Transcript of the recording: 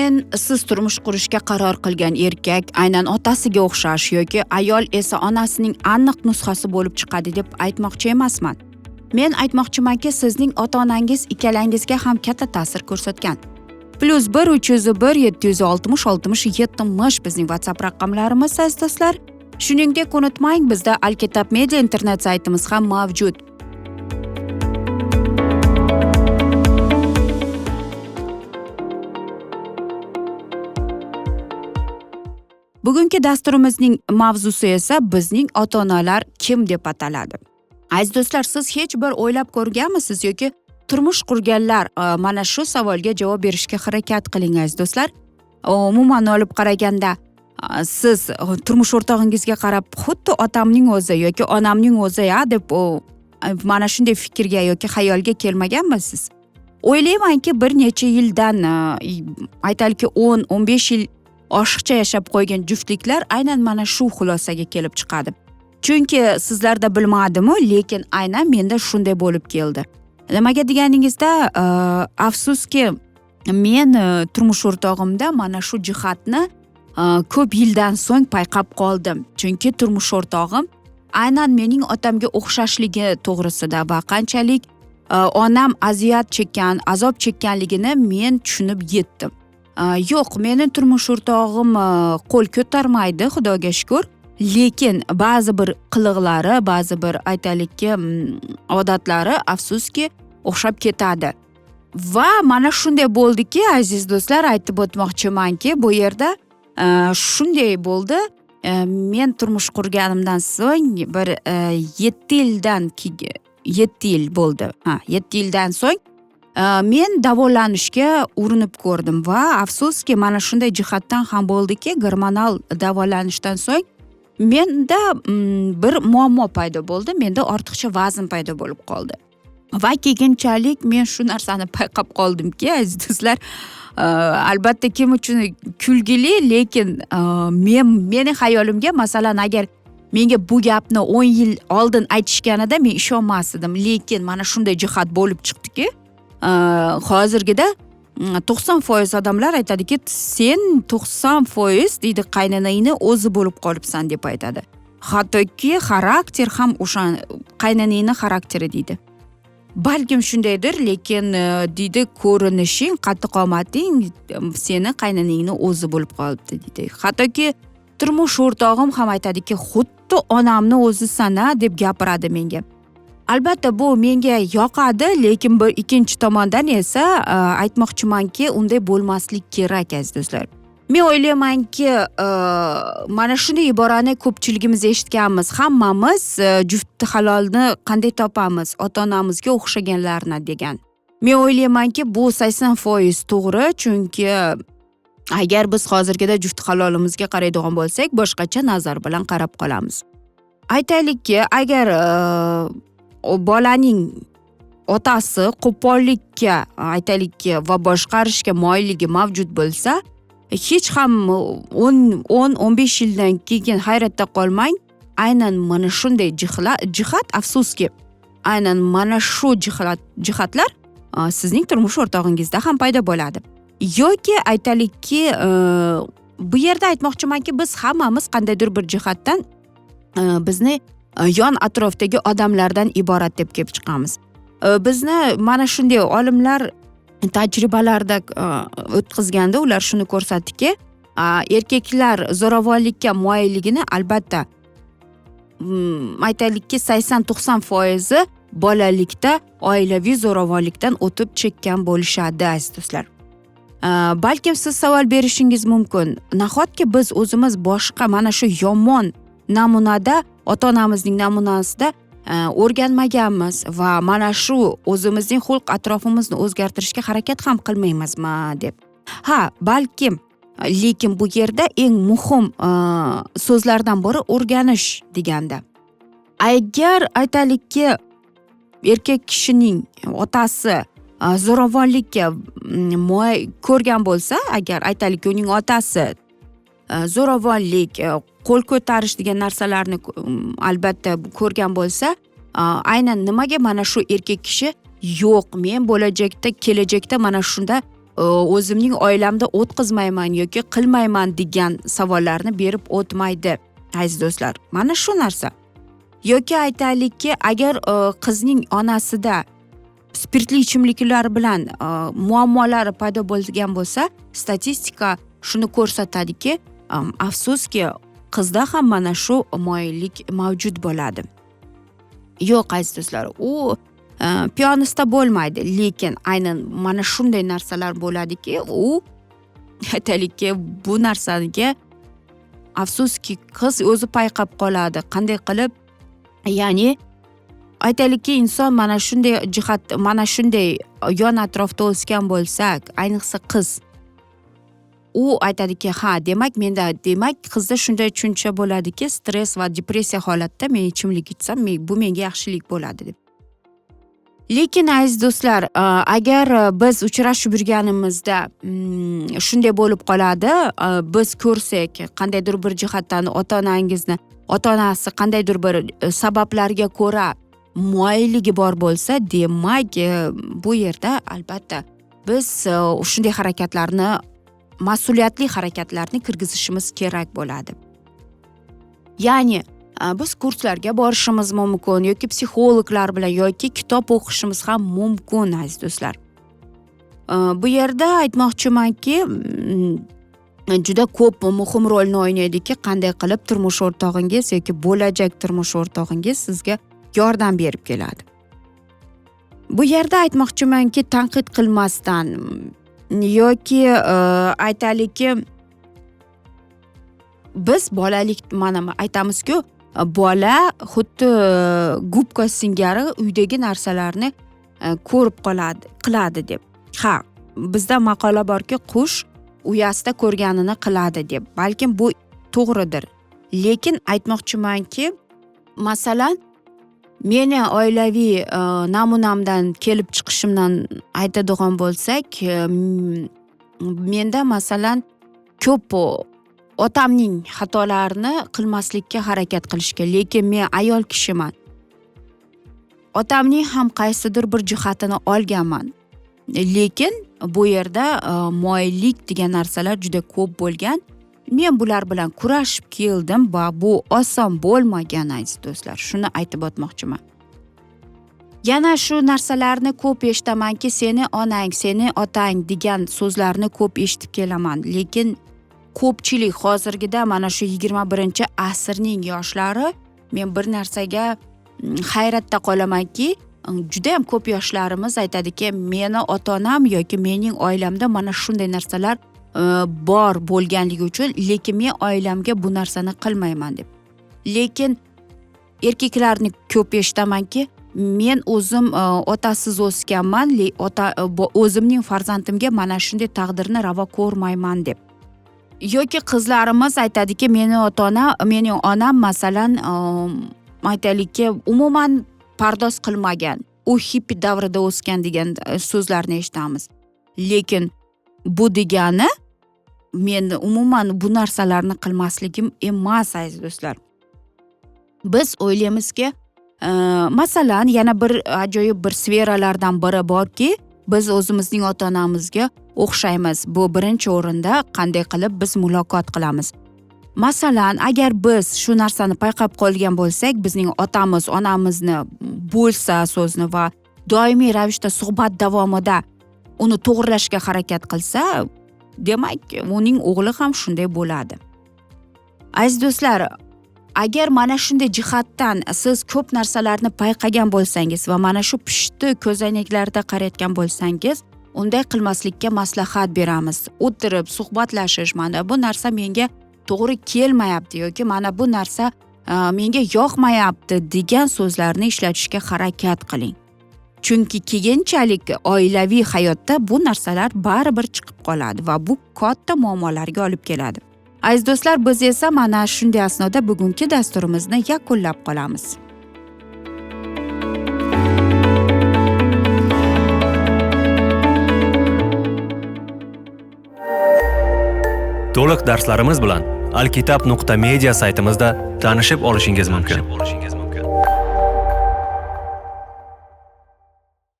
Lekin siz turmush qurishga qaror qilgan erkak aynan otasiga o'xshash yoki ayol esa onasining aniq nusxasi bo'lib chiqadi deb aytmoqchi emasman. Men aytmoqchimanki, sizning ota-onangiz ikkalangizga ham katta ta'sir ko'rsatgan. +1 301 760 60 70 bizning WhatsApp raqamlarimiz aziz do'stlar. Shuningdek, unutmang, bizda Alkitab Media internet saytimiz ham mavjud. Bugungi dasturimizning mavzusi esa bizning ota-onalar kim deb ataladi. Aziz do'stlar, siz hech bir o'ylab ko'rganmisiz yoki turmush qurganlar mana shu savolga javob berishga harakat qiling aziz do'stlar. Umuman olib qaraganda siz turmush o'rtog'ingizga qarab xuddi otamning o'zi yoki onamning o'zi deb mana shunday fikrga yoki xayolga kelmaganmisiz? O'ylaymanki, bir necha yildan aytaylikki 10-15 yil oshiqcha yashab qo'ygan juftliklar aynan mana shu xulosaga kelib chiqadi. Chunki sizlarda bilmadimi, lekin aynan menda shunday bo'lib keldi. Nimaga deganingizda, afsuski, men turmush o'rtog'imda mana shu jihatni ko'p yildan so'ng payqab qoldim. Chunki turmush o'rtog'im aynan mening otamga o'xshashligi to'g'risida va qanchalik onam aziyat chekkan, azob chekkanligini men tushunib yetdim. Yo'q, meni turmush o'rtog'im qo'l ko'tarmaydi, Xudoga shukr. Lekin ba'zi bir qiliqlari, ba'zi bir aytaylikki odatlari afsuski o'xshab ketadi. Va mana shunday bo'ldiki, aziz do'stlar, aytib o'tmoqchimanki, bu yerda shunday bo'ldi. Men turmush qurganimdan so'ng bir 7 yil bo'ldi. 7 yildan so'ng men davolanishga urinib ko'rdim va afsuski mana shunday jihatdan ham bo'ldiki, gormonal davolanishdan so'ng menda bir muammo paydo bo'ldi. Menda ortiqcha vazn paydo bo'lib qoldi. Va keyinchalik men shu narsani payqab qoldimki, aziz do'stlar, albatta kim uchun kulgili, lekin meni xayolimga, masalan, agar menga bu gapni 10 yil oldin aytishganida men ishonmasdim. Lekin mana shunday jihat bo'lib chiqdiki, hozirgida 90% odamlar aytadiki, sen 90% deydi qaynonangni o'zi bo'lib qolibsan deb aytadi. Hattoki xarakter ham o'sha qaynonangni xarakteri deydi. Balkim shundaydir, lekin deydi ko'rinishing, qattiq-qomating seni qaynonangni o'zi bo'lib qolibdi deydi. Hattoki turmush o'rtog'im ham aytadiki, xuddi onamni o'zisan-a deb gapiradi menga. Albatta bu menga yoqadi, lekin bir ikkinchi tomondan esa aytmoqchimanki, unday bo'lmaslik kerak aziz do'stlar. Men o'ylaymanki, mana shunday iborani ko'pchiligimiz eshitganmiz. Hammamiz juft halolni qanday topamiz? Ota-onamizga o'xshaganlarni degan. Men o'ylaymanki, bu 80% to'g'ri, chunki agar biz hozirgida juft halolimizga qaraydigan bo'lsak, boshqacha nazar bilan qarab qolamiz. Aytaylikki, agar bolaning otasi qo'pollikka, aytaylikki, va boshqarishga moyilligi mavjud bo'lsa, hech ham 10-15 yildan keyin hayratda qolmang, aynan mana shunday jihat afsuski, aynan mana shu jihatlar sizning turmush o'rtog'ingizda ham paydo bo'ladi. Yoki aytaylikki, bu yerda aytmoqchimanki, biz hammamiz qandaydir bir jihatdan bizni yon atrofdagi odamlardan iborat deb kelib chiqamiz. Bizni mana shunday olimlar tajribalarda o'tkazganda ular shuni ko'rsatdiki, erkaklar zo'ravonlikka moyilligini albatta aytaylikki 80-90% bolalikda oilaviy zo'ravonlikdan o'tib chekkan bo'lishadi aziz do'stlar. Balkim siz savol berishingiz mumkin. Nahotki biz o'zimiz boshqa mana shu yomon namunada, ota-onamizning namunasida o'rganmaganmiz va mana shu o'zimizning xulq atrofimizni o'zgartirishga harakat ham qilmaymizmi deb. Balkim, lekin bu yerda eng muhim so'zlardan biri o'rganish deganda. Agar aytaylikki, erkak kishining otasi zo'ravonlikka ko'rgan bo'lsa, agar aytaylikki uning otasi zo'ravonlik, qo'l ko'tarish degan narsalarni albatta ko'rgan bo'lsa, aynan nimaga mana shu erkak kishi yo'q, men kelajakda mana shunda o'zimning oilamda o'tkazmayman yoki qilmayman degan savollarni berib o'tmaydi aziz do'stlar. Mana shu narsa. Yoki aytaylikki, agar qizning onasida spirtli ichimliklar bilan muammolari paydo bo'lgan bo'lsa, statistika shuni ko'rsatadiki, afsuski qizda ham mana shu moyillik mavjud bo'ladi. Yo'q aziz do'stlar, u piyonista bo'lmaydi, lekin aynan mana shunday narsalar bo'ladiki, u aytaylikki bu narsaga afsuski qiz o'zi payqab qoladi. Qanday qilib? Ya'ni aytaylikki, inson mana shunday jihat, mana shunday yon atrofda o'sgan bo'lsak, ayniqsa qiz, u aytadiki, ha, demak qizda shunday tushuncha bo'ladiki, stress va depressiya holatda men ichimlik ichsam, bu menga yaxshilik bo'ladi deb. Lekin aziz do'stlar, agar biz uchrashib yurganimizda shunday bo'lib qoladi, biz ko'rsak, qandaydir bir jihatdan ota-onasi qandaydir bir sabablarga ko'ra moyilligi bor bo'lsa, demak bu yerda albatta biz shunday harakatlarni, mas'uliyatli harakatlarni kirgizishimiz kerak bo'ladi. Ya'ni biz kurslarga borishimiz mumkin yoki psixologlar bilan yoki kitob o'qishimiz ham mumkin aziz do'stlar. Bu yerda aytmoqchimanki, juda ko'p muhim rolni o'ynaydiki, qanday qilib turmush o'rtog'ingiz yoki bo'lajak turmush o'rtog'ingiz sizga yordam berib keladi. Bu yerda aytmoqchimanki, tanqid qilmasdan yoki aytaylikki, biz bolalik, mana aytamiz-ku, bola xuddi gubka singari uydagi narsalarni ko'rib qiladi deb. Ha, bizda maqola borki, qush uyasida ko'rganini qiladi deb. Balkim bu to'g'ridir. Lekin aytmoqchimanki, masalan, meni oilaviy namunamdan kelib chiqishimdan aytadigan bo'lsak, menda masalan ko'p otamning xatolarini qilmaslikka harakat qilishga, lekin men ayol kishiman. Otamning ham qaysidir bir jihatini olganman. Lekin bu yerda moyillik degan narsalar juda ko'p bo'lgan. Men bular bilan kurashib keldim va bu oson bo'lmagan aziz do'stlar. Shuni aytib o'tmoqchiman. Yana shu narsalarni ko'p eshitamanki, seni onang, seni otang degan so'zlarni ko'p eshitib kelaman. Lekin ko'pchilik hozirgida mana shu 21-asrning yoshlari, men bir narsaga hayratda qolamanki, juda ham ko'p yoshlarimiz aytadiki, meni ota-onam yoki mening oilamda mana shunday narsalar bor bo'lganligi uchun, lekin men oilamga bu narsani qilmayman deb. Lekin erkaklarni ko'p eshitamanki, men o'zim otasiz o'sganman, o'zimning farzandimga mana shunday taqdirni ravo ko'rmayman deb. Yoki qizlarimiz aytadiki, mening onam masalan aytaylikki, umuman pardoz qilmagan, u hippi davrida o'sgan degan so'zlarni eshitamiz. Lekin bu degani men umuman bu narsalarni qilmasligim emas aziz do'stlar. Biz o'ylaymizki, masalan, yana bir ajoyib bir sferalardan biri borki, biz o'zimizning ota-onamizga o'xshaymiz. Bu birinchi o'rinda qanday qilib biz muloqot qilamiz. Masalan, agar biz shu narsani payqab qolgan bo'lsak, bizning otamiz, onamizni bo'lsa so'zni va doimiy ravishda suhbat davomida uni to'g'rilashga harakat qilsa, demak, uning o'g'li ham shunday bo'ladi. Aziz do'stlar, agar mana shunday jihatdan siz ko'p narsalarni payqagan bo'lsangiz va mana shu pishti ko'zoynaklarda qarayotgan bo'lsangiz, unday qilmaslikka maslahat beramiz. O'tirib suhbatlashish, mana bu narsa menga to'g'ri kelmayapti yoki mana bu narsa menga yoqmayapti degan so'zlarni ishlatishga harakat qiling. Chunki keyinchalik oilaviy hayotda bu narsalar baribir chiqib qoladi va bu katta muammolarga olib keladi. Aziz do'stlar, biz esa mana shunday asnoda bugungi dasturimizni yakunlab qolamiz. To'liq darslarimiz bilan alkitab.media saytimizda tanishib olishingiz mumkin.